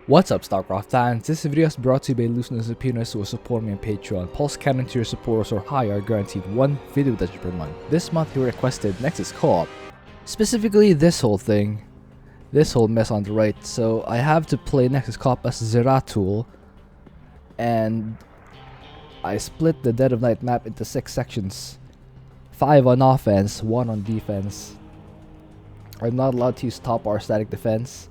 What's up, Starcraft fans? This video is brought to you by Lucerna Sempiternus, who will support me on Patreon. Pulse Cannon tier supporters or higher are guaranteed one video touch per month. This month he requested Nexus co-op. Specifically this whole thing. This whole mess on the right. So I have to play Nexus co-op as Zeratul. And I split the Dead of Night map into 6 sections. 5 on offense, 1 on defense. I'm not allowed to use top or static defense.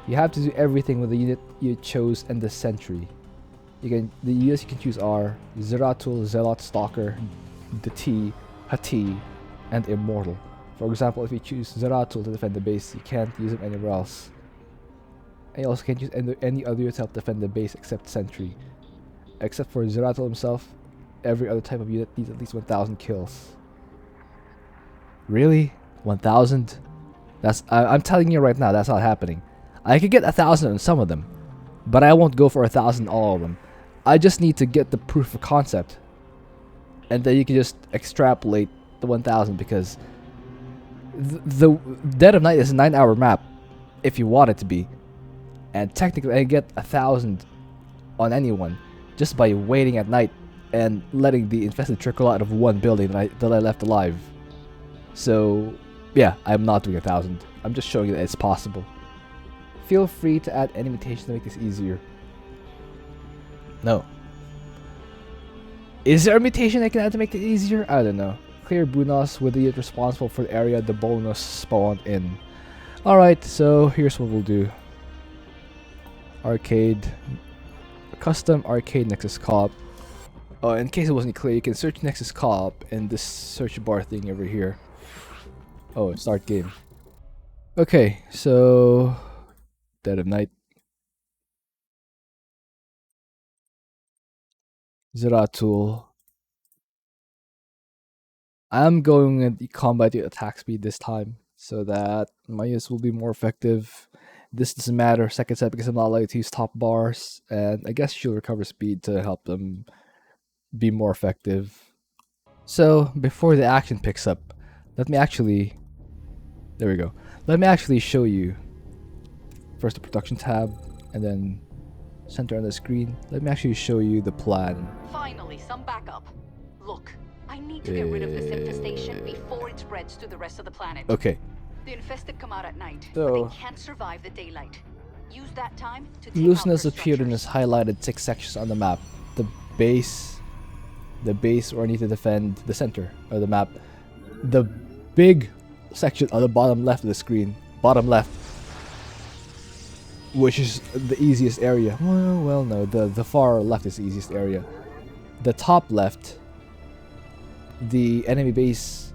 You have to do everything with the unit you chose and the sentry. The units you can choose are Zeratul, Zealot, Stalker, the T, Hati, and Immortal. For example, if you choose Zeratul to defend the base, you can't use him anywhere else. And you also can't use any other unit to help defend the base except sentry. Except for Zeratul himself, every other type of unit needs at least 1,000 kills. Really? 1,000? I'm telling you right now, that's not happening. I could get 1,000 on some of them, but I won't go for 1,000 on all of them. I just need to get the proof of concept, and then you can just extrapolate the 1,000 because the Dead of Night is a 9-hour map, if you want it to be, and technically I get 1,000 on anyone just by waiting at night and letting the infested trickle out of one building that I left alive. So yeah, I'm not doing 1,000. I'm just showing you that it's possible. Feel free to add any mutation to make this easier. No. Is there a mutation I can add to make it easier? I don't know. Clear bunos with the unit responsible for the area the bunos spawned in. Alright, so here's what we'll do. Arcade. Custom arcade Nexus co-op. Oh, in case it wasn't clear, you can search Nexus co-op in this search bar thing over here. Oh, start game. Okay, so Dead of Night. Zeratul. I'm going at the combat attack speed this time so that my units will be more effective. This doesn't matter, second set, because I'm not allowed to use top bars, and I guess she'll recover speed to help them be more effective. So before the action picks up, let me actually show you first the production tab, and then center on the screen. Let me actually show you the plan. Finally, some backup. Look, I need to get rid of this infestation before it spreads to the rest of the planet. Okay. The infested come out at night, So, but they can't survive the daylight. Use that time to take Lucerna out their Sempiternus structures. highlighted 6 sections on the map. The base where I need to defend the center of the map. The big section on the bottom left of the screen. Bottom left, which is the easiest area. Well, no, the far left is the easiest area. The top left, the enemy base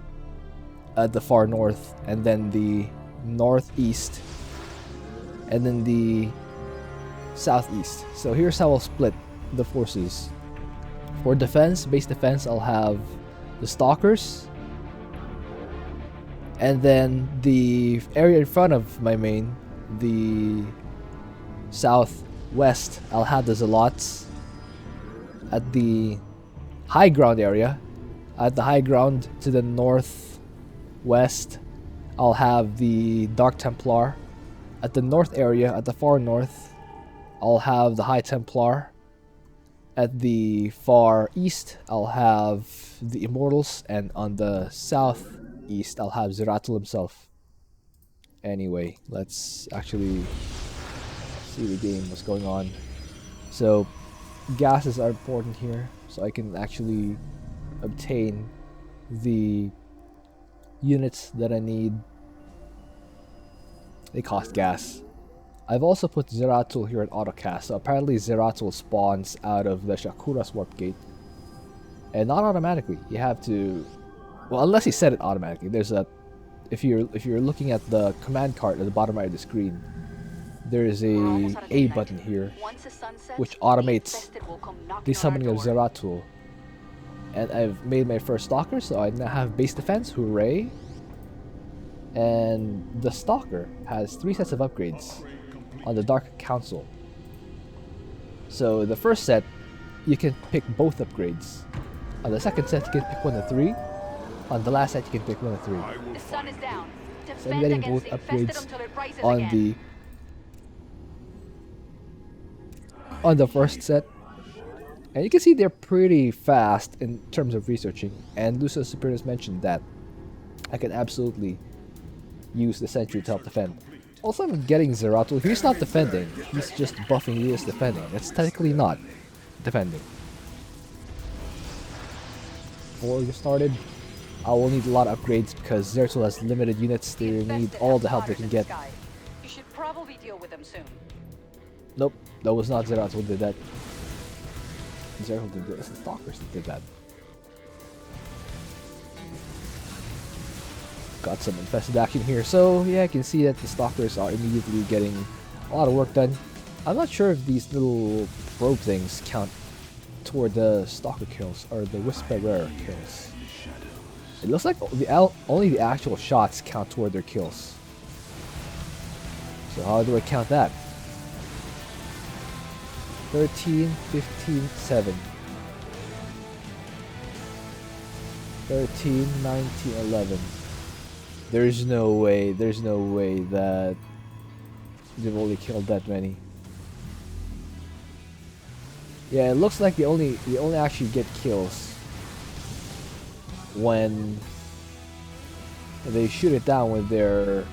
at the far north, and then the northeast, and then the southeast. So here's how I'll split the forces. For defense, base defense, I'll have the stalkers, and then the area in front of my main, the southwest, I'll have the Zealots. At the high ground area, at the high ground to the northwest, I'll have the Dark Templar. At the north area, at the far north, I'll have the High Templar. At the far east, I'll have the Immortals, and on the southeast, I'll have Zeratul himself. Anyway, let's actually see the game, what's going on. So gases are important here, so I can actually obtain the units that I need. They cost gas. I've also put Zeratul here at autocast, so apparently Zeratul spawns out of the Shakura's warp gate, and not automatically. You have to, well, unless he set it automatically. There's a, if you're looking at the command card at the bottom right of the screen, there is a button here which automates the summoning of Zeratul. And I've made my first stalker, so I now have base defense, hooray. And the stalker has 3 sets of upgrades on the Dark Council. So the first set, you can pick both upgrades. On the second set, you can pick 1 of 3. On the last set, you can pick 1 of 3. The sun is down. So I'm getting both upgrades on the on the first set. And you can see they're pretty fast in terms of researching. And Lucerna Sempiternus mentioned that I can absolutely use the sentry to help defend. Also, I'm getting Zeratul. He's not defending. He's just buffing you as defending. That's technically not defending. Before we get started, I will need a lot of upgrades because Zeratul has limited units. They need all the help they can get. You should probably deal with them soon. Nope, that was not Zeratul who did that. Zeratul did this. The Stalkers that did that. Got some infested action here, so yeah, I can see that the Stalkers are immediately getting a lot of work done. I'm not sure if these little probe things count toward the Stalker kills or the Whisperer kills. It looks like only the actual shots count toward their kills. So how do I count that? 13, 15, 7. 13, 19, 11. There's no way that they've only killed that many. Yeah, it looks like they only actually get kills when they shoot it down with their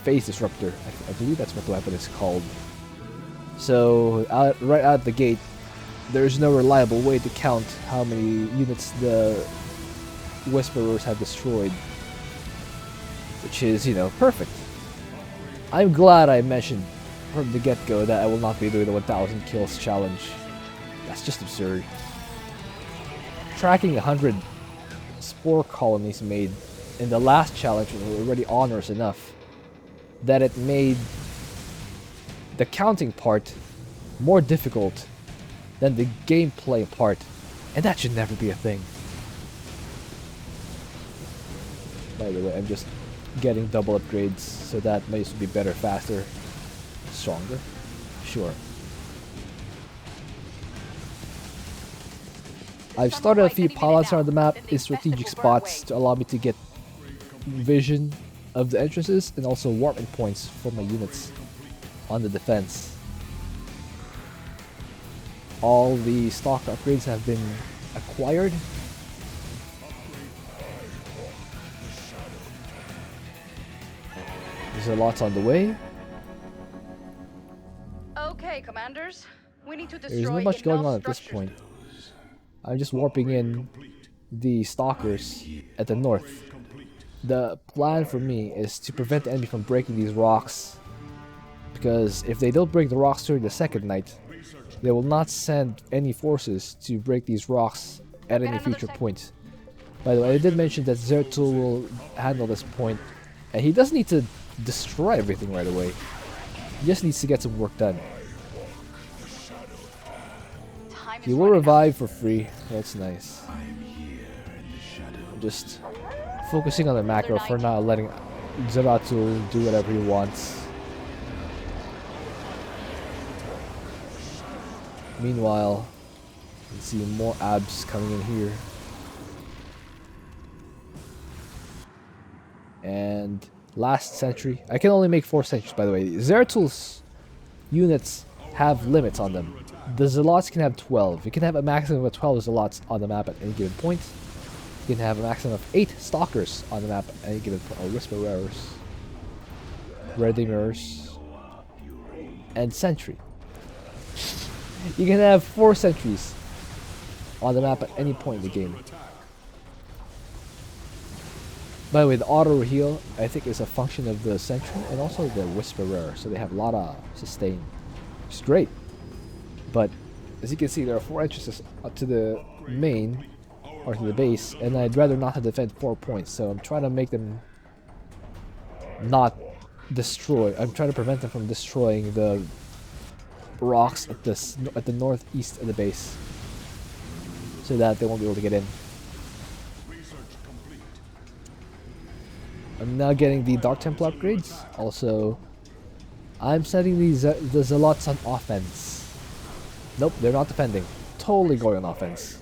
phase disruptor. I believe that's what the weapon is called. So right out the gate, there's no reliable way to count how many units the Whisperers have destroyed, which is, you know, perfect. I'm glad I mentioned from the get-go that I will not be doing the 1000 kills challenge. That's just absurd. Tracking 100 spore colonies made in the last challenge was already onerous enough that it made the counting part more difficult than the gameplay part, and that should never be a thing. By the way, I'm just getting double upgrades so that my use will be better, faster, stronger. Sure. I've started a few pylons around the map in strategic spots to allow me to get vision of the entrances and also warping points for my units on the defense. All the stock upgrades have been acquired. There's a lot on the way. Okay, commanders. We need to destroy There's not much going on enough at this point. I'm just warping in the stalkers at the north. The plan for me is to prevent the enemy from breaking these rocks, because if they don't break the rocks during the second night, they will not send any forces to break these rocks at any future point. By the way, I did mention that Zeratul will handle this point, and he doesn't need to destroy everything right away. He just needs to get some work done. He will revive for free. That's nice. I'm just focusing on the macro for now, letting Zeratul do whatever he wants. Meanwhile, you can see more abs coming in here. And last sentry. I can only make 4 sentries, by the way. Zeratul's units have limits on them. The Zealots can have 12. You can have a maximum of 12 Zealots on the map at any given point. You can have a maximum of 8 Stalkers on the map at any given point. Or Whisperers, Redeemers, and Sentry. You can have 4 sentries on the map at any point in the game. By the way, the auto heal I think is a function of the sentry and also the Whisperer, so they have a lot of sustain, which is great. But as you can see, there are 4 entrances to the main or to the base, and I'd rather not have to defend 4 points, so I'm trying to make them not destroy. I'm trying to prevent them from destroying the rocks at the northeast of the base, so that they won't be able to get in. I'm now getting the Dark Templar upgrades. Also, I'm setting the Zealots on offense. Nope, they're not defending. Totally going on offense.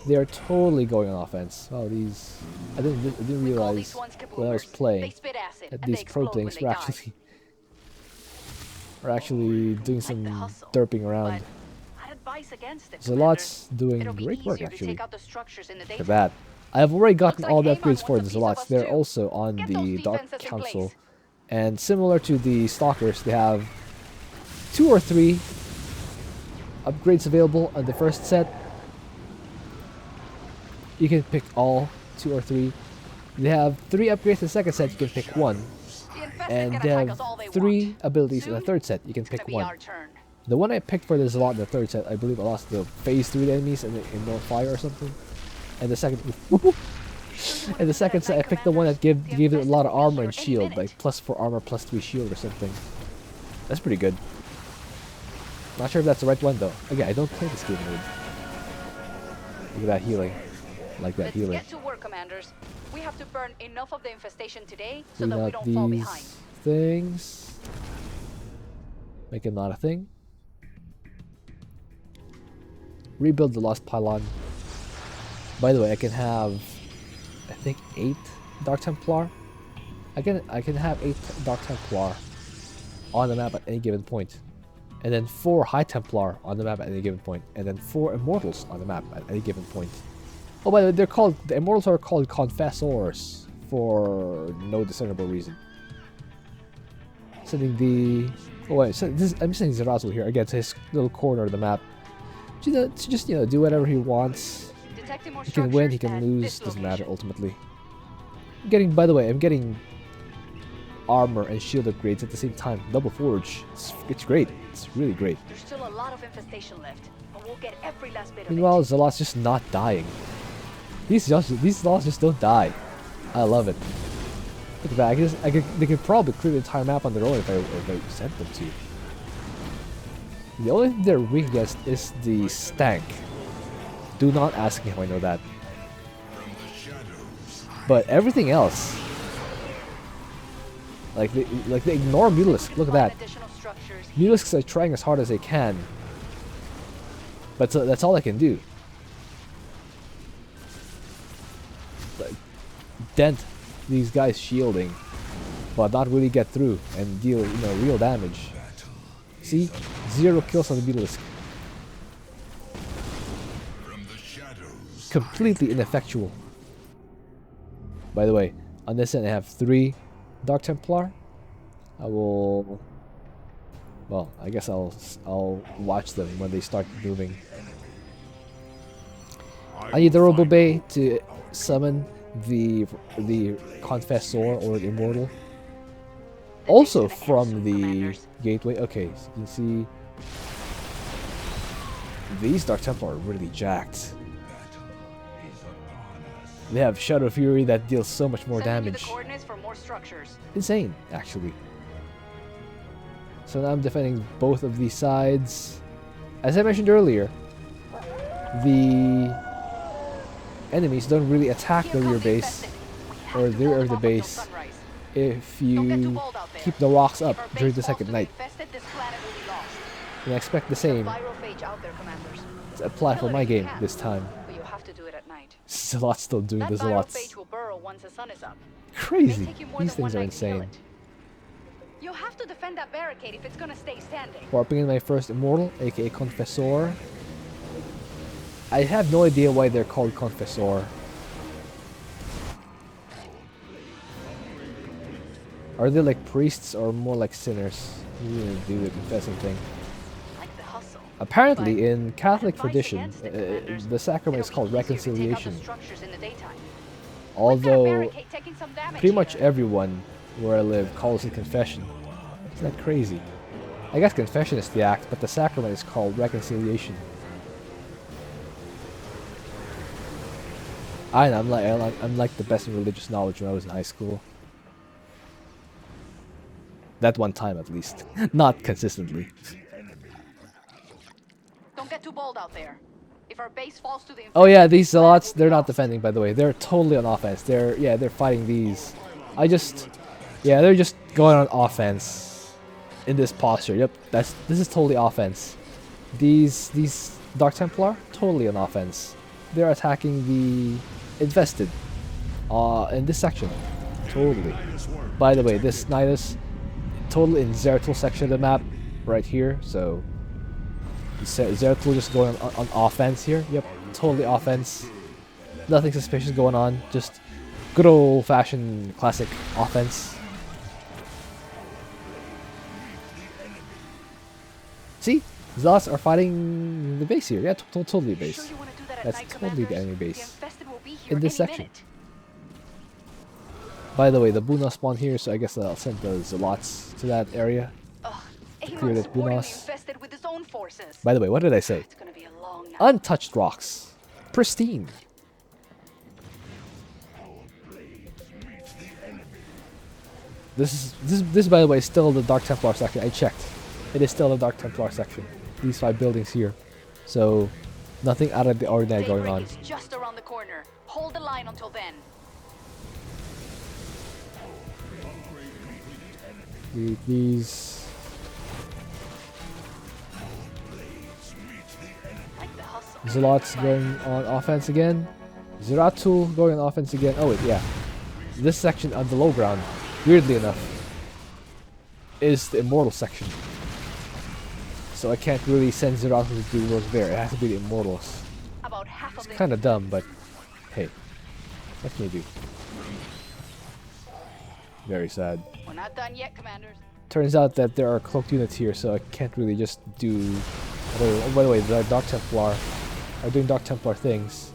They are totally going on offense. Oh, these... I didn't realize when I was playing that these probe things were actually are actually doing Like the some hustle, derping around. but I'd advise against it, Zealots Commander. doing It'll be great work easier to actually. take out the structures in the Look at daytime. that. I've already gotten Looks all like the Amon upgrades for wants the a piece of Zealots. us They're too. also on Get those the Dark defenses in Council. place. And similar to the Stalkers, they have 2 or 3 upgrades available on the first set. You can pick all 2 or 3. They have 3 upgrades in the second set, you can pick 1. The infested And can they attack have us all they 3 want. abilities in the Soon, third set, you can it's gonna pick be 1. our turn. The one I picked for the Zealot in the third set, I believe I lost the phase through the enemies and ignore fire or something. And the second and the second set I picked the one that gave it a lot of armor and shield, like +4 armor, +3 shield or something. That's pretty good. Not sure if that's the right one though. Again, I don't play this game mode. Look at that healing. Like that Let's healing. get to work, Commanders. We have to burn enough of the infestation today so Clean that we out don't fall behind. these things. Make it not a thing. Rebuild the lost pylon. By the way, I can have, I think 8 Dark Templar. I can have 8 Dark Templar on the map at any given point, and then 4 High Templar on the map at any given point, and then 4 Immortals on the map at any given point. Oh, by the way, the Immortals are called Confessors for no discernible reason. Sending the, oh wait, so I'm sending Zeratul here again to his little corner of the map. To just do whatever he wants. He can win, he can lose, doesn't matter ultimately. By the way, I'm getting armor and shield upgrades at the same time. Double forge. It's great. It's really great. There's still a lot of infestation left, but we'll get every last bit of Meanwhile, it. Zealot's just not dying. These Zealots just don't die. I love it. Look at that. They could probably clear the entire map on their own if I sent them to. The only thing they're weak against is the stank. Do not ask me how I know that. But everything else, like they ignore Mutalisks. Look at that. Mutalisks are trying as hard as they can, but that's all they can do. Like, dent these guys shielding, but not really get through and deal real damage. See, 0 kills on the Mutalisk. Completely ineffectual. By the way, on this end I have 3 Dark Templar. I will, well, I guess I'll watch them when they start moving. I need the Robo Bay to summon the Confessor or the Immortal. Also from the gateway. Okay, so you can see these Dark Templar are really jacked. They have Shadow Fury that deals so much more damage. Insane, actually. So now I'm defending both of these sides. As I mentioned earlier, the enemies don't really attack the rear base or the rear of the base if you keep the rocks up during the second night. And I expect the same to apply for my game this time. Zealots still doing the Zealots. Crazy. These things are insane. You'll have to defend that barricade if it's gonna stay standing. Warping in my first Immortal, aka Confessor. I have no idea why they're called Confessor. Are they like priests or more like sinners? You really do the confessing thing. Like the hustle. Apparently, in Catholic tradition, the sacrament is called reconciliation. Although, pretty much everyone where I live calls it confession. Isn't that crazy? I guess confession is the act, but the sacrament is called reconciliation. I'm like the best in religious knowledge when I was in high school. That one time at least. Not consistently. Don't get too bold out there. If our base falls to the oh yeah, these Zealots, they're not defending, by the way. They're totally on offense. They're fighting these. They're just going on offense in this posture. Yep, this is totally offense. These Dark Templar, totally on offense. They're attacking the infested in this section. Totally. By the way, this Nidus, totally in Zeratul section of the map. right here, so Zeratul just going on offense here. Yep, totally offense. Nothing suspicious going on, just good old-fashioned classic offense. See? Zealots are fighting the base here. Yeah, totally base. That's totally the enemy base in this section. By the way, the bunos spawn here, so I guess I'll send the Zealots to that area. Clear this bunos. By the way, what did I say? Untouched rocks. Pristine. This by the way is still the Dark Templar section. I checked. It is still the Dark Templar section. These 5 buildings here. So nothing out of the ordinary going on. Is just around the corner. Hold the line until then. These Zealots going on offense again. Zeratul going on offense again. Oh wait, yeah. This section on the low ground, weirdly enough, is the Immortal section. So I can't really send Zeratul to do those there. It has to be the Immortals. It's kind of dumb, but hey, what can you do? Very sad. We're not done yet, commanders. Turns out that there are cloaked units here, so I can't really just do... Oh, by the way, the Dark Templar are doing Dark Templar things.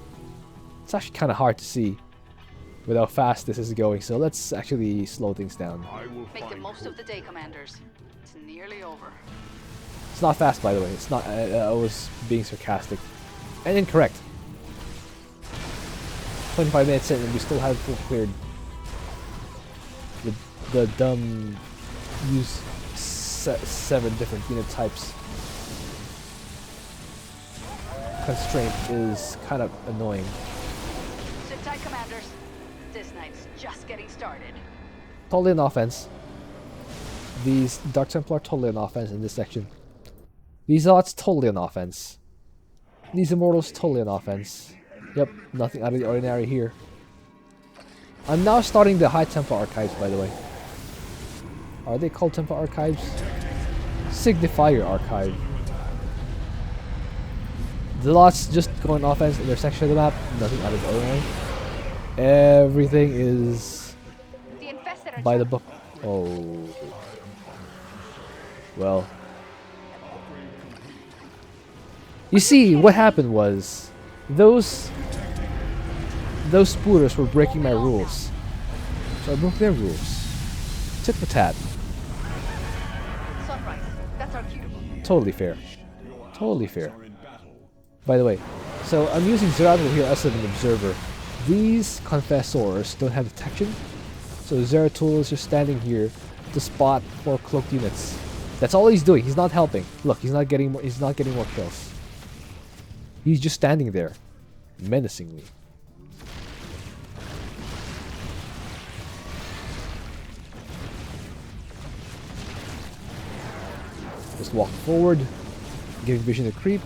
It's actually kind of hard to see with how fast this is going, so let's actually slow things down. Make the most of the day, commanders. It's nearly over. It's not fast, by the way. It's not. I was being sarcastic and incorrect. 25 minutes in, and we still haven't cleared the dumb use 7 different unit types. Constraint is kind of annoying. Sit tight, commanders. This night's just getting started. Totally an offense. These Dark Templar are totally an offense in this section. These Zealots totally an offense. These Immortals totally an offense. Yep, nothing out of the ordinary here. I'm now starting the High Templar Archives, by the way. Are they called Templar Archives? Signifier Archive. The lots just going offense in their section of the map. Nothing out of the ordinary. Everything is by the book. Oh. Well. You see, what happened was those spooters were breaking my rules. So I broke their rules. Tit for tat. Totally fair. Totally fair. By the way, so I'm using Zeratul here as an observer. These confessors don't have detection, so Zeratul is just standing here to spot for cloaked units. That's all he's doing. He's not helping. Look, he's not getting more. He's not getting more kills. He's just standing there, menacingly. Just walk forward, giving vision a creep.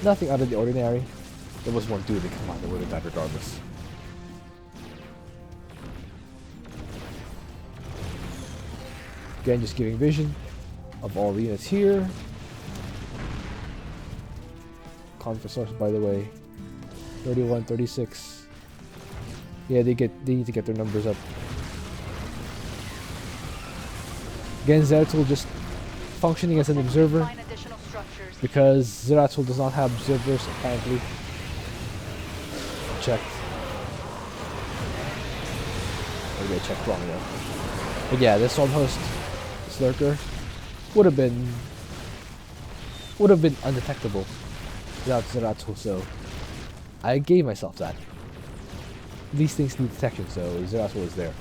Nothing out of the ordinary. There was one dude that came out that would have died regardless. Again, just giving vision of all the units here. Confessors, by the way, 31, 36. Yeah, they need to get their numbers up. Again, Zeratul just functioning as an observer because Zeratul does not have observers apparently. Checked. Maybe I checked wrong though. But yeah, this Stormhost Lurker would have been undetectable without Zeratul, so I gave myself that. These things need detection, so Zeratul is there.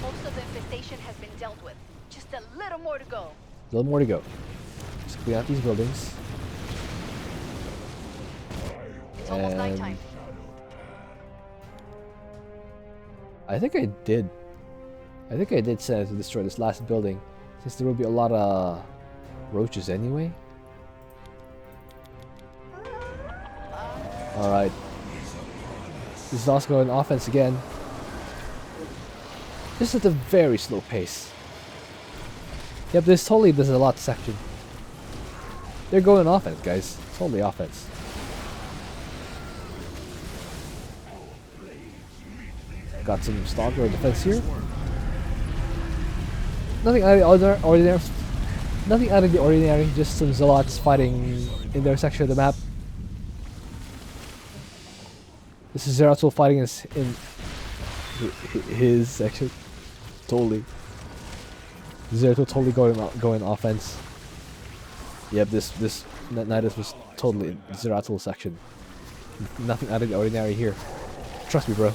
Most of the infestation has been dealt with. Just a little more to go. A little more to go. Just clean out these buildings. It's almost nighttime. I think I did set out to destroy this last building, since there will be a lot of roaches anyway. Alright. This is also going offense again. This is at a very slow pace. Yep, this totally does a lot section. They're going offense, guys. Totally offense. Got some stalker defense here. Nothing out of the ordinary. Nothing out of the ordinary. Just some zealots fighting in their section of the map. This is Zeratul fighting in his section. Totally. Zeratul totally going offense. Yep, this Nidus was totally in Zeratul section. Nothing out of the ordinary here. Trust me, bro.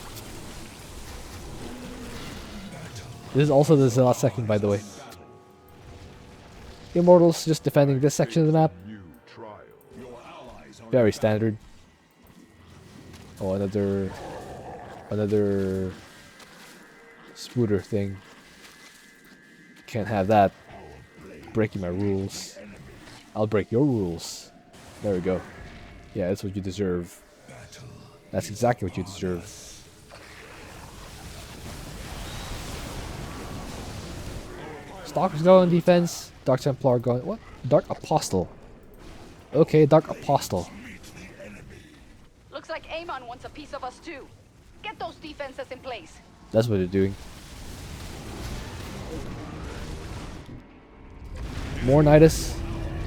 This is also the Zealot section, by the way. Immortals just defending this section of the map. Very standard. Oh, another spooter thing. Can't have that. Breaking my rules. I'll break your rules. There we go. Yeah, that's what you deserve. That's exactly what you deserve. Stalker's going defense. Dark Templar going... What? Dark Apostle. Okay, Dark Apostle. Looks like Amon wants a piece of us too. Get those defenses in place. That's what they're doing. More Nidus.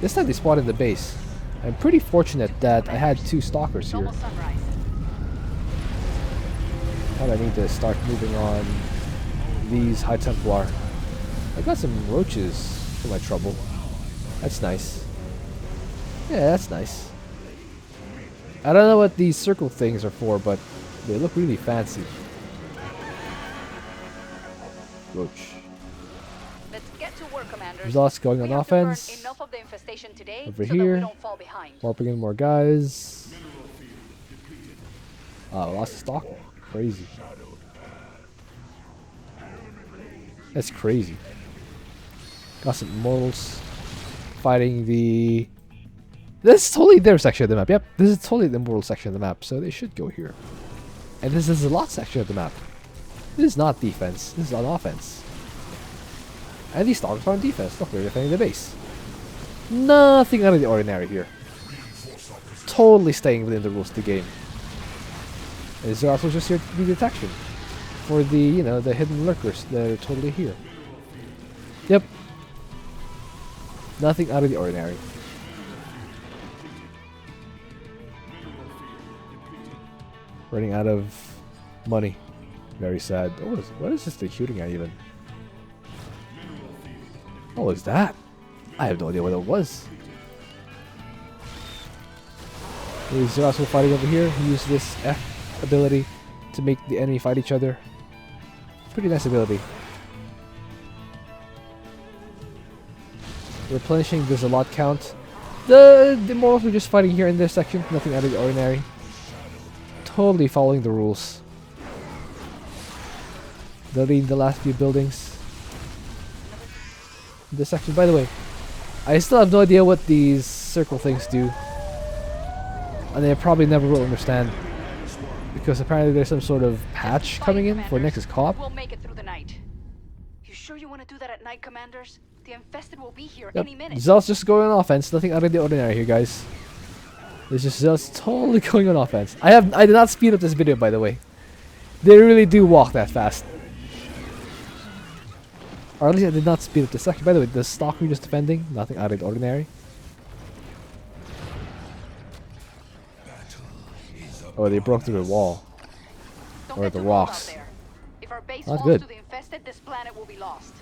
This time they spotted the base. I'm pretty fortunate that I had 2 stalkers here. But I need to start moving on these High Templar. I got some roaches for my trouble. That's nice. Yeah, that's nice. I don't know what these circle things are for, but they look really fancy. Roach. Let's get to work, commanders. There's lots going on offense. Enough of the infestation today Over so here. that we don't fall behind. Warping in more guys. Lots of stalker. Crazy. That's crazy. Got some immortals fighting the... This is totally their section of the map. Yep, this is totally the immortal section of the map, so they should go here. And this is a lot section of the map. This is not defense. This is on offense. And these stalkers are on defense. Look, they're defending the base. Nothing out of the ordinary here. Totally staying within the rules of the game. And Zeratul just here to do detection for the, you know, the hidden lurkers that are totally here. Yep. Nothing out of the ordinary. Running out of money. Very sad. What is this thing shooting at even? What was that? I have no idea what it was. There's Zeratul fighting over here. He used this F ability to make the enemy fight each other. Pretty nice ability. Replenishing the Zealot count. The Immortals were just fighting here in this section. Nothing out of the ordinary. Totally following the rules. Building the last few buildings. This section, by the way, I still have no idea what these circle things do. And I probably never will understand. Because apparently there's some sort of patch coming in for Nexus co-op. We'll make it through the night. You sure you want to do that at night, commanders? The infested will be here Yep. any minute. Zealots just going on offense. Nothing out of the ordinary here, guys. There's just Zealots totally going on offense. I did not speed up this video, by the way. They really do walk that fast. Or at least I did not speed up the section. By the way, the stalker just defending, nothing out of the ordinary. Oh, they broke through the wall. Or the rocks. If our base Not falls good. to the infested, this planet will be lost.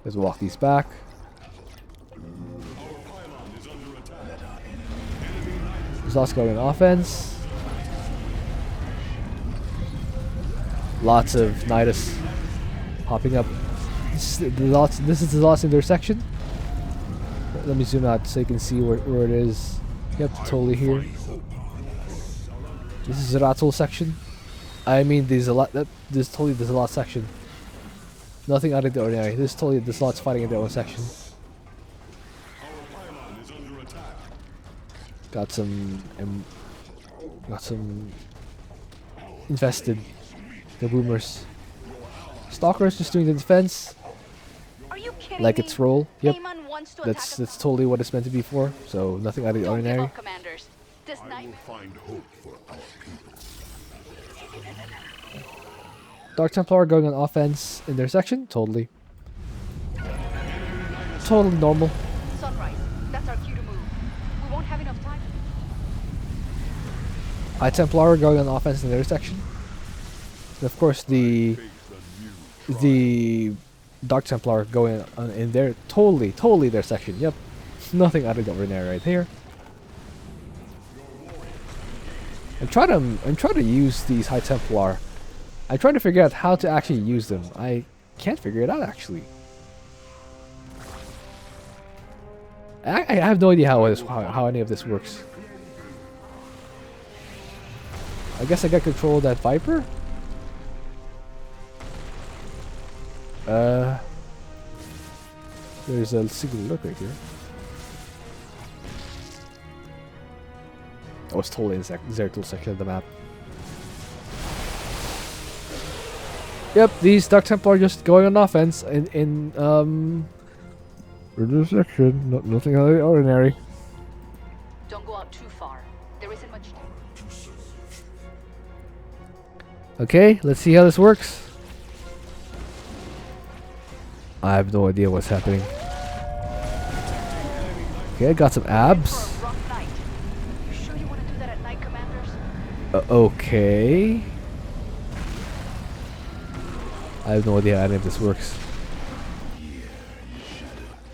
Let's walk these back. Zealots going offense. Lots of Nidus popping up. This is the Zealots in their section. Let me zoom out so you can see where it is. Yep, totally here. This is Zeratul section. I mean, this is totally the Zealot section. Nothing out of the ordinary. This is totally the Zealots fighting in their own section. Got some infested. The boomers. Stalker's just doing the defense Are you kidding like me? its role. Yep, Amon wants to that's attack us. totally what it's meant to be for. So nothing out of the Don't give ordinary. up, commanders. This nightmare. Find hope for our people. Dark Templar going on offense in their section. Totally normal. Sunrise. That's our cue to move. We won't have enough time. High Templar going on offense in their section. And of course the Dark Templar going on in their totally their section. Yep, nothing out of the ordinary right here. I'm trying to use these High Templar. I'm trying to figure out how to actually use them. I can't figure it out actually. I have no idea how any of this works. I guess I got control of that Viper. There's a single look right here. I was totally in Zeratul section of the map. Yep, these Dark Templar are just going on offense in this section. Nothing out of the ordinary. Don't go out too far. There isn't much time. Okay, let's see how this works. I have no idea what's happening. Okay, I got some abs. For a rough night. You sure you want to do that at night, commanders? Okay. I have no idea how any of this works.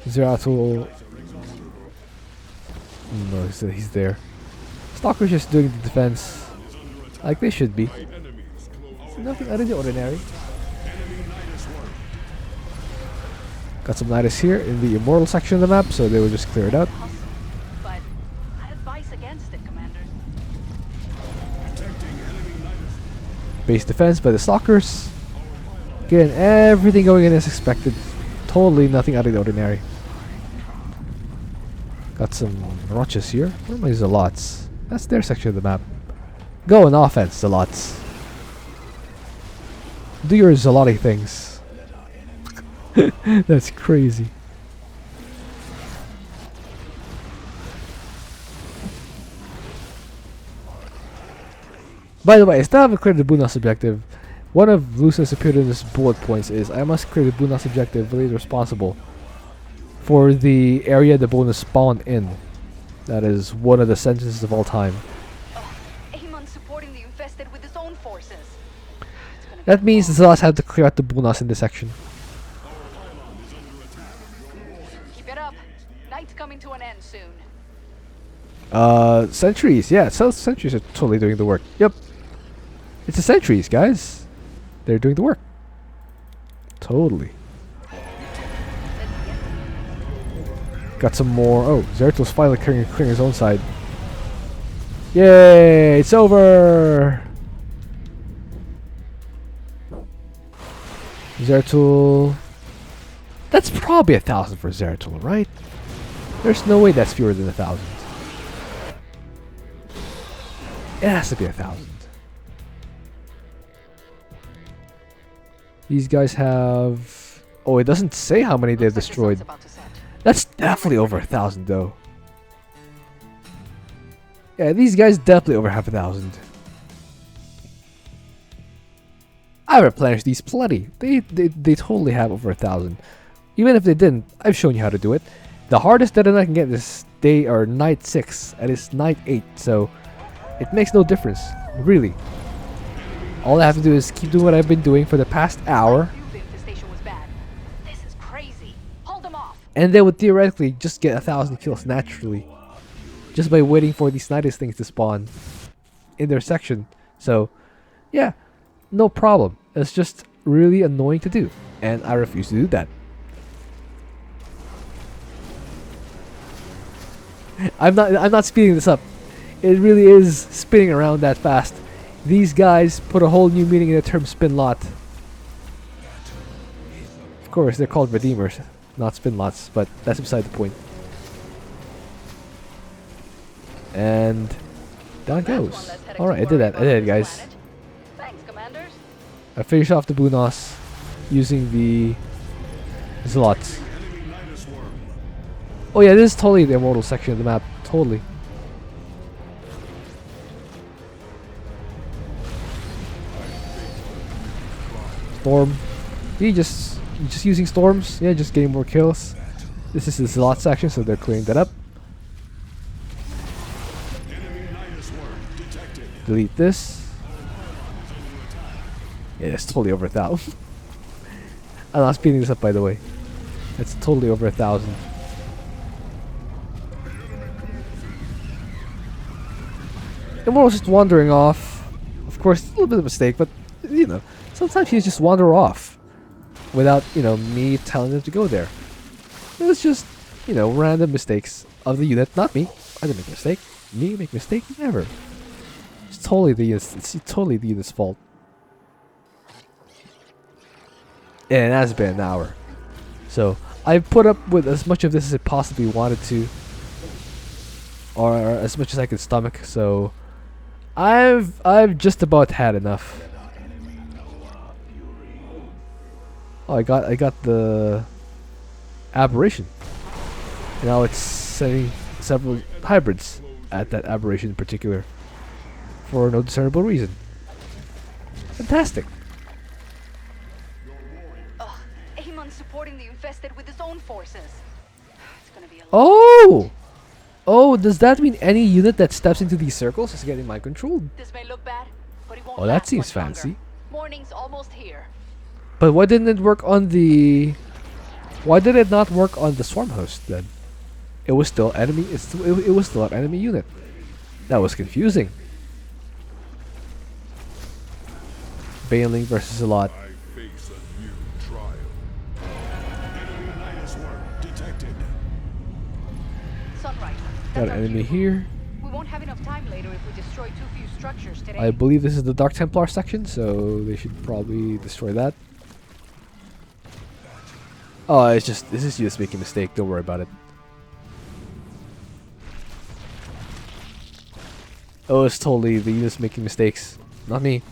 Zeratul. No, he's there. Stalker's just doing the defense like they should be. Nothing out of the ordinary. Got some Nidus here in the immortal section of the map, so they will just clear it out. But I advise against it, commanders. Base defense by the Stalkers. Again, everything going in as expected. Totally nothing out of the ordinary. Got some Roches here. Where are my Zealots? That's their section of the map. Go on offense, Zealots. Do your Zealoty things. That's crazy. By the way, I still haven't cleared the bunos objective. One of Lucerna Sempiternus' bullet points is I must clear the bunos objective really responsible for the area the bonus spawned in. That is one of the sentences of all time. Amon supporting the infested with his own forces. That means the Zealots have to clear out the bunos in this section. Keep it up. Night's coming to an end soon. Sentries, yeah, so sentries are totally doing the work. Yep. It's the sentries, guys. They're doing the work. Totally. Got some more. Oh, Zeratul's finally clearing his own side. Yay! It's over! Zeratul. That's probably 1,000 for Zeratul, right? There's no way that's fewer than 1,000. It has to be 1,000. These guys have... Oh, it doesn't say how many they've destroyed. That's definitely over 1,000 though. Yeah, these guys definitely over half 1,000. I replenished these plenty. They totally have over 1,000. Even if they didn't, I've shown you how to do it. The hardest deadline I can get is day or night 6, and it's night 8, so it makes no difference, really. All I have to do is keep doing what I've been doing for the past hour, The infestation was bad. This is crazy. Hold them off. and they would theoretically just get 1,000 kills naturally, just by waiting for these Nidus things to spawn in their section. So, yeah, no problem. It's just really annoying to do, and I refuse to do that. I'm not speeding this up. It really is spinning around that fast. These guys put a whole new meaning in the term spin lot. Of course, they're called redeemers, not spin lots, but that's beside the point. And down it goes. Alright, I did it, guys. Thanks, commanders. I finished off the bunos. using the Zealots. Oh yeah, this is totally the immortal section of the map. Totally. Storm. You just using storms. Yeah, just getting more kills. This is the Zealot section, so they're clearing that up. Delete this. Yeah, it's totally over 1,000. I'm not speeding this up, by the way. It's totally over 1,000. And we're just wandering off. Of course, it's a little bit of a mistake, but you know, sometimes you just wander off without, you know, me telling them to go there. It was just, you know, random mistakes of the unit, not me. I didn't make a mistake. Me make a mistake? Never. It's totally the unit's fault. And it has been an hour. So I put up with as much of this as I possibly wanted to. Or as much as I could stomach, so I've just about had enough. Oh, I got the aberration. Now it's setting several hybrids at that aberration in particular for no discernible reason. Fantastic. Amon's supporting the infested with his own forces. It's gonna be a Oh! Oh, does that mean any unit that steps into these circles is getting mind controlled? This may look bad, but it won't Oh, that last seems much longer. fancy. Morning's almost here. But why didn't it work on the... Why did it not work on the swarm host then? It was still enemy. It was still an enemy unit. That was confusing. Baneling versus a lot. I face a new trial. Enemy minus one detected. Sunrise. Got an That's our enemy cue. here. We won't have enough time later if we destroy too few structures today. I believe this is the Dark Templar section, so they should probably destroy that. Oh, it's just this is you just making a mistake. Don't worry about it. Oh, it's totally the units making mistakes, not me.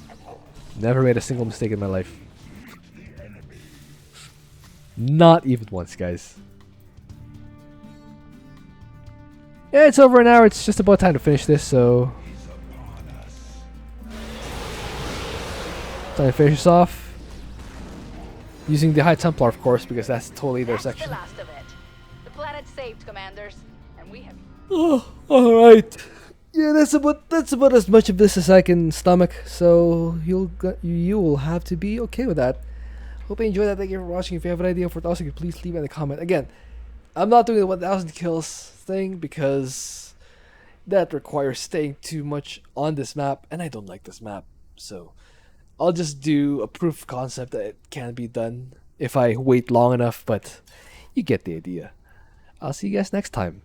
Never made a single mistake in my life. Not even once, guys. Yeah, it's over an hour. It's just about time to finish this, so... Time to finish this off. Using the High Templar, of course, because that's totally their That's section. the last of it. The planet saved, commanders, and we have. Oh, alright. Yeah, that's about as much of this as I can stomach, so you will have to be okay with that. Hope you enjoyed that. Thank you for watching. If you have an idea for 1,000, please leave it in the comment. Again, I'm not doing the 1,000 kills thing because that requires staying too much on this map, and I don't like this map. So I'll just do a proof of concept that it can be done if I wait long enough, but you get the idea. I'll see you guys next time.